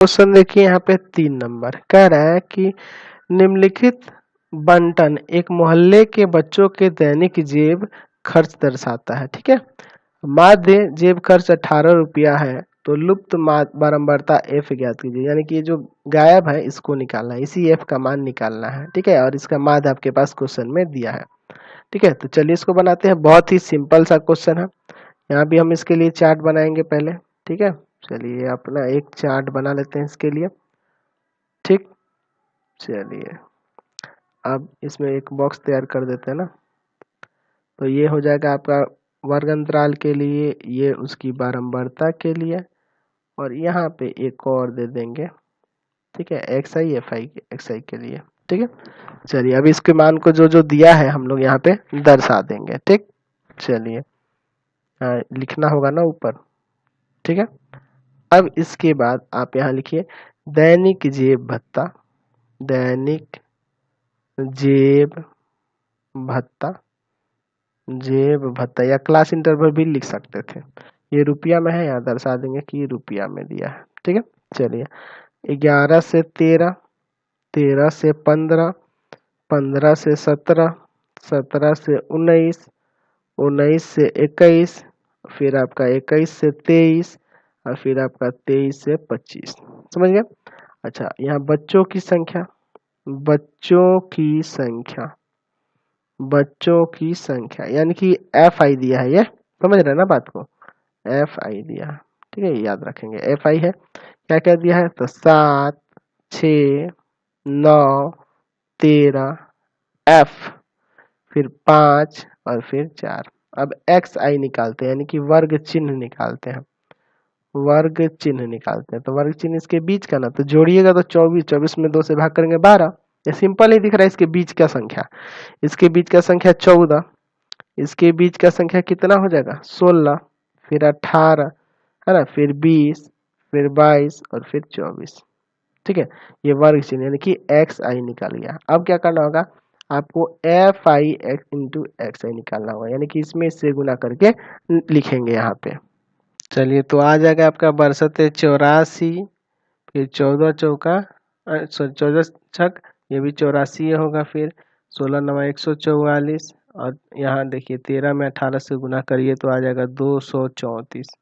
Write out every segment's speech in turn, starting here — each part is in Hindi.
क्वेश्चन देखिए यहाँ पे 3 नंबर कह रहा है कि निम्नलिखित बंटन एक मोहल्ले के बच्चों के दैनिक जेब खर्च दर्शाता है। ठीक है, माध्य जेब खर्च 18 रुपया है तो लुप्त बारंबारता एफ ज्ञात कीजिए। यानी कि ये जो गायब है इसको निकालना है, इसी एफ का मान निकालना है। ठीक है, और इसका माध्य आपके पास क्वेश्चन में दिया है। ठीक है, तो चलिए इसको बनाते हैं। बहुत ही सिंपल सा क्वेश्चन है। यहाँ भी हम इसके लिए चार्ट बनाएंगे पहले। ठीक है, चलिए अपना एक चार्ट बना लेते हैं इसके लिए। ठीक, चलिए अब इसमें एक बॉक्स तैयार कर देते हैं ना। तो ये हो जाएगा आपका वर्ग अंतराल के लिए, ये उसकी बारंबारता के लिए, और यहाँ पे एक और दे देंगे। ठीक है, x i f i x i के लिए। ठीक है, चलिए अब इसके मान को जो जो दिया है हम लोग यहाँ पे दर्शा देंगे। ठीक, चलिए लिखना होगा ना ऊपर। ठीक है, अब इसके बाद आप यहाँ लिखिए दैनिक जेब भत्ता, दैनिक जेब भत्ता, जेब भत्ता, या क्लास इंटरवल भी लिख सकते थे। ये रुपया में है, यहाँ दर्शा देंगे कि ये रुपया में दिया है। ठीक है, चलिए 11 से 13, 13 से 15, 15 से 17, 17 से 19, 19 से 21, फिर आपका 21 से 23, और फिर आपका 23 से 25। समझ गए? अच्छा, यहाँ बच्चों की संख्या, बच्चों की संख्या, बच्चों की संख्या यानी कि एफ आई दिया है। ये समझ रहे हैं ना बात को, एफ आई दिया है। ठीक है, याद रखेंगे एफ आई है। क्या क्या दिया है तो 7, 6, 9, 13, एफ, फिर 5 और फिर 4। अब एक्स आई निकालते हैं, यानी कि वर्ग चिन्ह निकालते हैं। वर्ग चिन्ह निकालते हैं तो वर्ग चिन्ह इसके बीच का ना, तो जोड़िएगा तो 24, 24 में 2 से भाग करेंगे 12। ये सिंपल ही दिख रहा है। इसके बीच का संख्या, इसके बीच का संख्या 14, इसके बीच का संख्या कितना हो जाएगा 16, फिर 18 है ना, फिर 20, फिर 22 और फिर 24। ठीक है, ये वर्ग चिन्ह यानी कि एक्स आई निकाल गया। अब क्या करना होगा आपको f i x into x i निकालना होगा, यानी कि इसमें इससे गुना करके लिखेंगे यहाँ पे। चलिए तो आ जाएगा आपका 6284, फिर 14 चौका, सॉरी 14 छक, ये भी 84 होगा, फिर 16 नवा 144, और यहाँ देखिए 13 में 18 से गुना करिए तो आ जाएगा 234,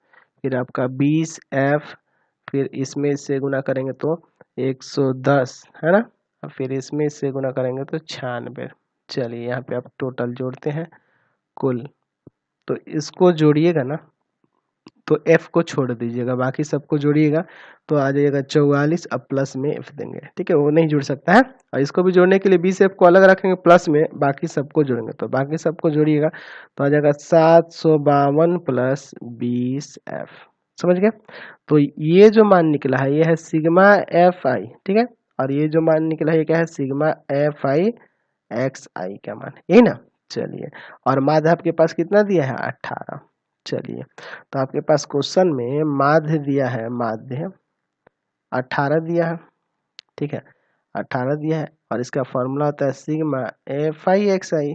फिर आपका 20 एफ, फिर इसमें से गुना करेंगे तो 110 है ना, और फिर इसमें से गुना करेंगे तो 96। चलिए यहाँ पे आप टोटल जोड़ते हैं कुल, तो इसको जोड़िएगा ना तो एफ को छोड़ दीजिएगा, बाकी सबको जोड़िएगा तो आ जाएगा 44, अब प्लस में एफ देंगे। ठीक है, वो नहीं जुड़ सकता है, और इसको भी जोड़ने के लिए 20 एफ को अलग रखेंगे प्लस में, बाकी सबको जोड़ेंगे तो बाकी सबको जोड़िएगा तो आ जाएगा 752 प्लस 20 एफ। समझ गए? तो ये जो मान निकला है ये है सिग्मा एफ आई। ठीक है, और ये जो मान निकला है ये क्या है सिग्मा एफ आई एक्स आई का मान, यही ना। चलिए, और माध्य आपके पास कितना दिया है 18। चलिए, तो आपके पास क्वेश्चन में माध्य दिया है, माध्य 18 दिया है। ठीक है, 18 दिया है, और इसका फॉर्मूला होता है सिग्मा एफ आई एक्स आई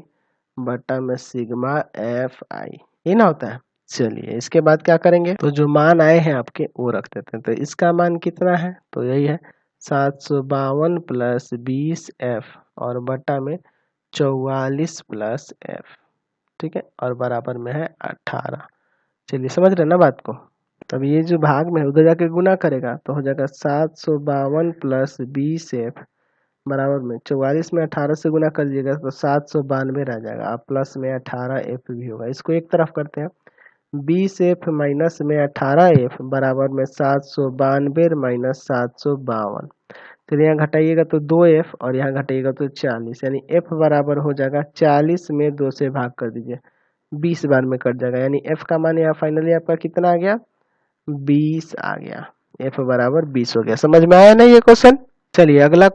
बटा में सिग्मा एफ आई, ये ना होता है। चलिए इसके बाद क्या करेंगे, तो जो मान आए हैं आपके वो रख देते हैं। तो इसका मान कितना है तो यही है 752 प्लस 20 एफ, और बटा में 44 प्लस एफ। ठीक है, और बराबर में है 18। चलिए समझ रहे ना बात को। तब ये जो भाग में है उधर जाके गुना करेगा तो हो जाएगा 752 प्लस 20 एफ बराबर में 44 में 18 से गुना कर दीजिएगा तो 792 रह जाएगा। अब प्लस में 18 एफ भी होगा, इसको एक तरफ करते हैं। 20 एफ माइनस में 18 एफ बराबर में 792 माइनस 752। फिर यहाँ घटाइएगा तो 2 एफ, और यहाँ घटाइएगा तो 40, यानी एफ बराबर हो जाएगा 40 में 2 से भाग कर दीजिए 20 बार में कट जाएगा, यानी एफ का मान यहाँ फाइनली आपका कितना आ गया 20 आ गया। एफ बराबर 20 हो गया। समझ में आया ना ये क्वेश्चन? चलिए अगला